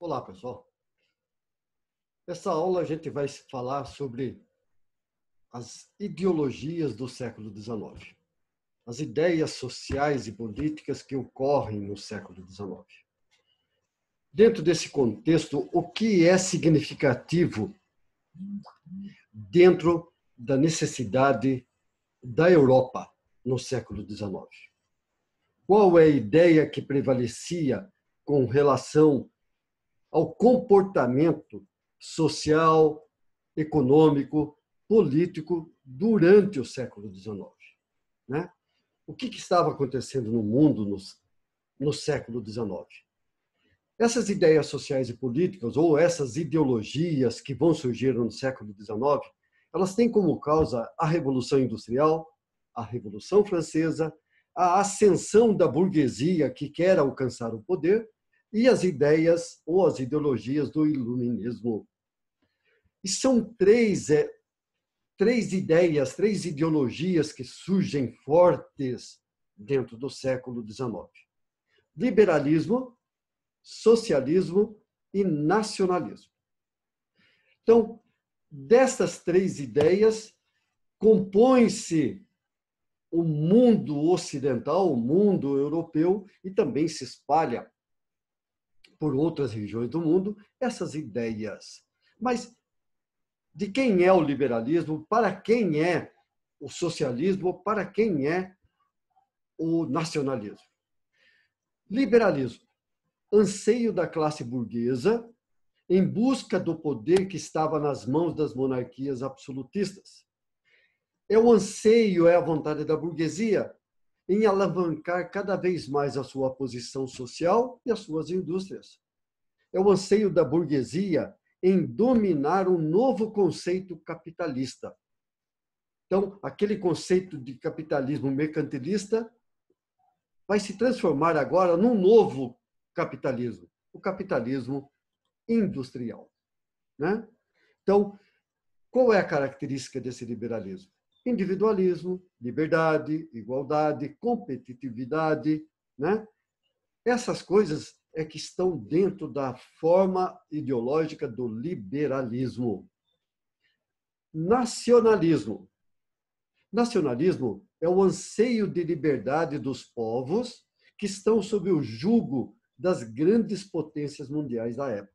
Olá, pessoal. Nessa aula a gente vai falar sobre as ideologias do século XIX, as ideias sociais e políticas que ocorrem no século XIX. Dentro desse contexto, o que é significativo dentro da necessidade da Europa no século XIX? Qual é a ideia que prevalecia com relação ao comportamento social, econômico, político durante o século XIX? Né? O que estava acontecendo no mundo no século XIX? Essas ideias sociais e políticas, ou essas ideologias que vão surgir no século XIX, elas têm como causa a Revolução Industrial, a Revolução Francesa, a ascensão da burguesia que quer alcançar o poder e as ideias ou as ideologias do iluminismo. E são três ideias, três ideologias que surgem fortes dentro do século XIX: liberalismo, socialismo e nacionalismo. Então, destas três ideias, compõe-se o mundo ocidental, o mundo europeu, e também se espalha por outras regiões do mundo essas ideias. Mas de quem é o liberalismo, para quem é o socialismo, para quem é o nacionalismo? Liberalismo, anseio da classe burguesa em busca do poder que estava nas mãos das monarquias absolutistas. É o anseio, é a vontade da burguesia em alavancar cada vez mais a sua posição social e as suas indústrias. É o anseio da burguesia em dominar um novo conceito capitalista. Então, aquele conceito de capitalismo mercantilista vai se transformar agora num novo capitalismo, o capitalismo industrial. Né? Então, qual é a característica desse liberalismo? Individualismo, liberdade, igualdade, competitividade. Né? Essas coisas é que estão dentro da forma ideológica do liberalismo. Nacionalismo. Nacionalismo é o anseio de liberdade dos povos que estão sob o jugo das grandes potências mundiais da época.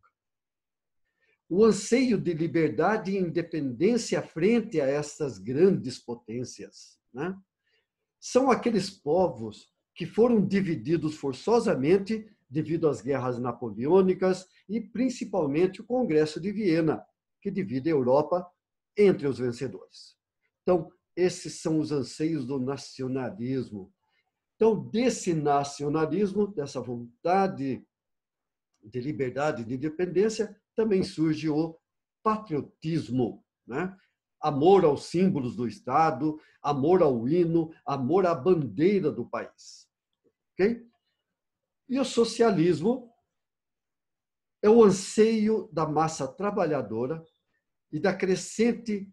O anseio de liberdade e independência frente a essas grandes potências. Né? São aqueles povos que foram divididos forçosamente devido às guerras napoleônicas e principalmente o Congresso de Viena, que divide a Europa entre os vencedores. Então, esses são os anseios do nacionalismo. Então, desse nacionalismo, dessa vontade de liberdade e de independência, também surge o patriotismo, né? Amor aos símbolos do Estado, amor ao hino, amor à bandeira do país. Okay? E o socialismo é o anseio da massa trabalhadora e da crescente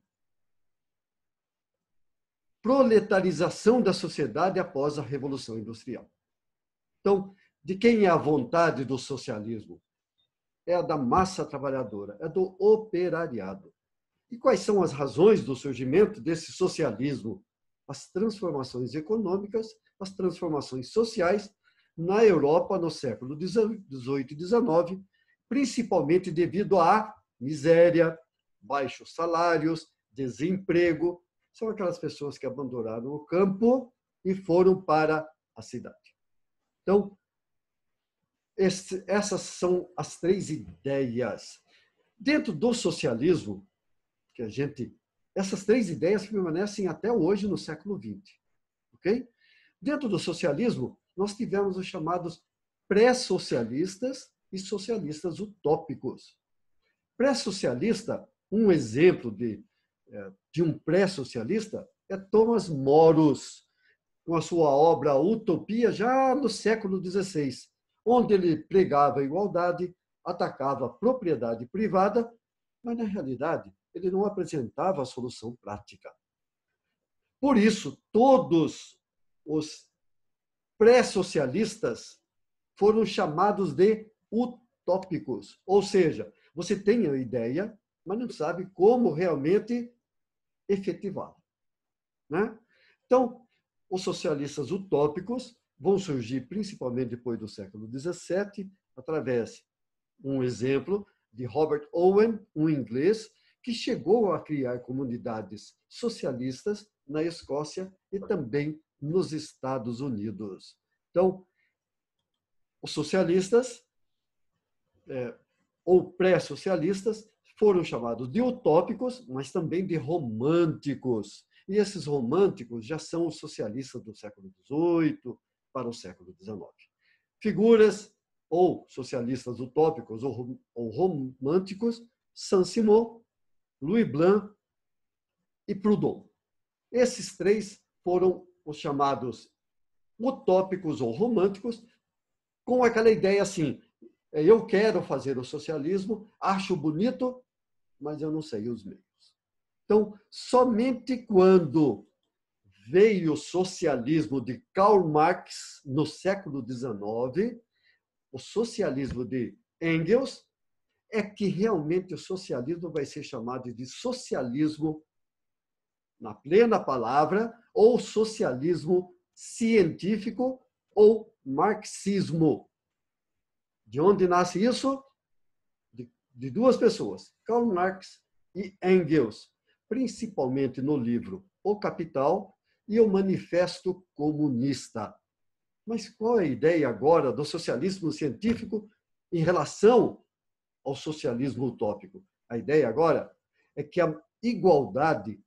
proletarização da sociedade após a Revolução Industrial. Então, de quem é a vontade do socialismo? É a da massa trabalhadora, é do operariado. E quais são as razões do surgimento desse socialismo? As transformações econômicas, as transformações sociais na Europa no século XVIII e XIX, principalmente devido à miséria, baixos salários, desemprego. São aquelas pessoas que abandonaram o campo e foram para a cidade. Então, essas são as três ideias. Dentro do socialismo, essas três ideias permanecem até hoje no século XX. Okay? Dentro do socialismo, nós tivemos os chamados pré-socialistas e socialistas utópicos. Pré-socialista, um exemplo de um pré-socialista é Thomas Moros, com a sua obra Utopia, já no século XVI, onde ele pregava a igualdade, atacava a propriedade privada, mas, na realidade, ele não apresentava a solução prática. Por isso, todos os pré-socialistas foram chamados de utópicos, ou seja, você tem a ideia, mas não sabe como realmente efetivá-la, né? Então, os socialistas utópicos vão surgir principalmente depois do século XVII, através, um exemplo, de Robert Owen, um inglês, que chegou a criar comunidades socialistas na Escócia e também nos Estados Unidos. Então, os socialistas, ou pré-socialistas, foram chamados de utópicos, mas também de românticos. E esses românticos já são os socialistas do século XVIII para o século XIX. Figuras ou socialistas utópicos ou românticos, Saint-Simon, Louis Blanc e Proudhon. Esses três foram os chamados utópicos ou românticos, com aquela ideia assim: eu quero fazer o socialismo, acho bonito, mas eu não sei os meios. Então, somente quando veio o socialismo de Karl Marx, no século XIX, o socialismo de Engels, é que realmente o socialismo vai ser chamado de socialismo, na plena palavra, ou socialismo científico, ou marxismo. De onde nasce isso? De duas pessoas, Karl Marx e Engels, principalmente no livro O Capital e o Manifesto Comunista. Mas qual é a ideia agora do socialismo científico em relação ao socialismo utópico? A ideia agora é que a igualdade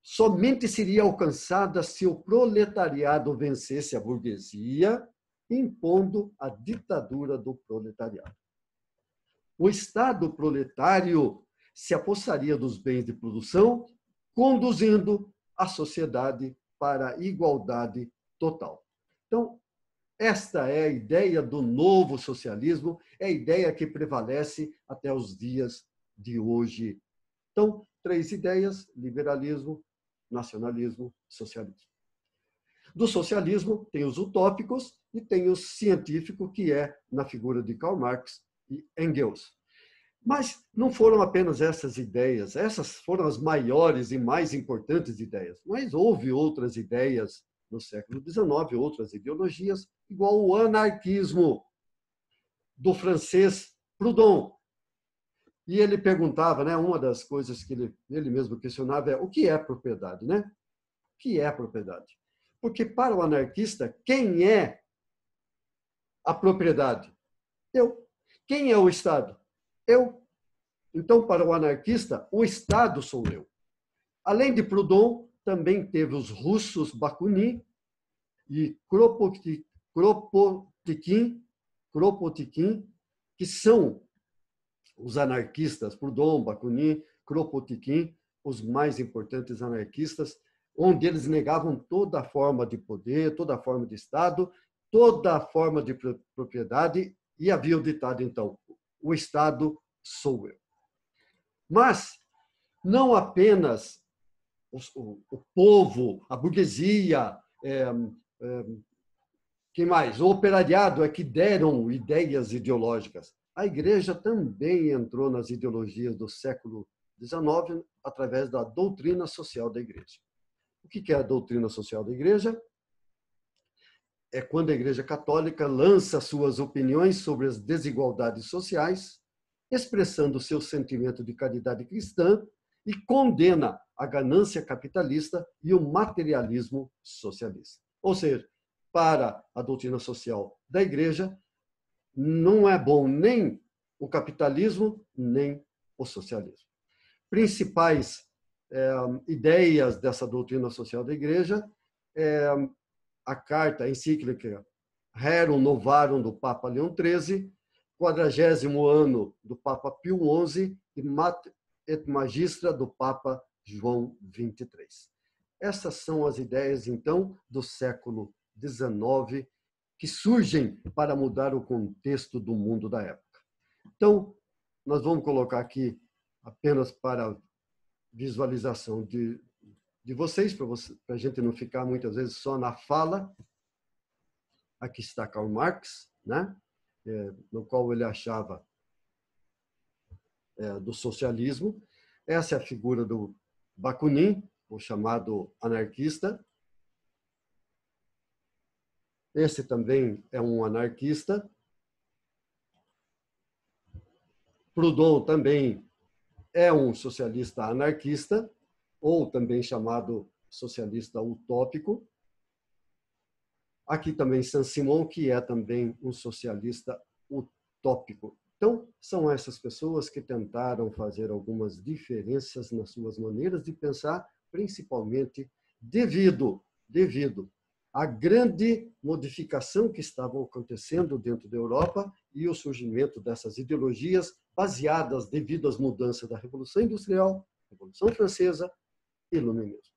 somente seria alcançada se o proletariado vencesse a burguesia, impondo a ditadura do proletariado. O Estado proletário se apossaria dos bens de produção, conduzindo a sociedade para a igualdade total. Então, esta é a ideia do novo socialismo, é a ideia que prevalece até os dias de hoje. Então, três ideias: liberalismo, nacionalismo, socialismo. Do socialismo, tem os utópicos e tem o científico, que é na figura de Karl Marx e Engels. Mas não foram apenas essas ideias, essas foram as maiores e mais importantes ideias, mas houve outras ideias no século XIX, outras ideologias, igual o anarquismo, do francês Proudhon. E ele perguntava, né, uma das coisas que ele mesmo questionava é: o que é propriedade, né? O que é propriedade? Porque para o anarquista, quem é a propriedade? Eu. Quem é o Estado? Eu. Então, para o anarquista, o Estado sou eu. Além de Proudhon, também teve os russos Bakunin e Kropotkin, que são os anarquistas, Proudhon, Bakunin, Kropotkin, os mais importantes anarquistas, onde eles negavam toda forma de poder, toda forma de Estado, toda forma de propriedade, e havia o ditado, então: o Estado sou eu. Mas não apenas o povo, a burguesia, quem mais? O operariado é que deram ideias ideológicas. A igreja também entrou nas ideologias do século XIX através da doutrina social da igreja. O que é a doutrina social da igreja? É quando a Igreja Católica lança suas opiniões sobre as desigualdades sociais, expressando seu sentimento de caridade cristã, e condena a ganância capitalista e o materialismo socialista. Ou seja, para a doutrina social da igreja, não é bom nem o capitalismo, nem o socialismo. Principais ideias dessa doutrina social da igreja é a carta, a encíclica Rerum Novarum, do Papa Leão XIII, 40º ano do Papa Pio XI e Mater et Magistra do Papa João XXIII. Essas são as ideias, então, do século XIX, que surgem para mudar o contexto do mundo da época. Então, nós vamos colocar aqui, apenas para visualização de vocês, para a gente não ficar muitas vezes só na fala. Aqui está Karl Marx, né? no qual ele achava do socialismo. Essa é a figura do Bakunin, o chamado anarquista. Esse também é um anarquista. Proudhon também é um socialista anarquista, ou também chamado socialista utópico. Aqui também Saint-Simon, que é também um socialista utópico. Então, são essas pessoas que tentaram fazer algumas diferenças nas suas maneiras de pensar, principalmente devido à grande modificação que estava acontecendo dentro da Europa e o surgimento dessas ideologias baseadas devido às mudanças da Revolução Industrial, Revolução Francesa e Iluminismo.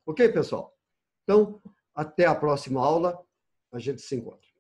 Ok, pessoal? Então, até a próxima aula, a gente se encontra.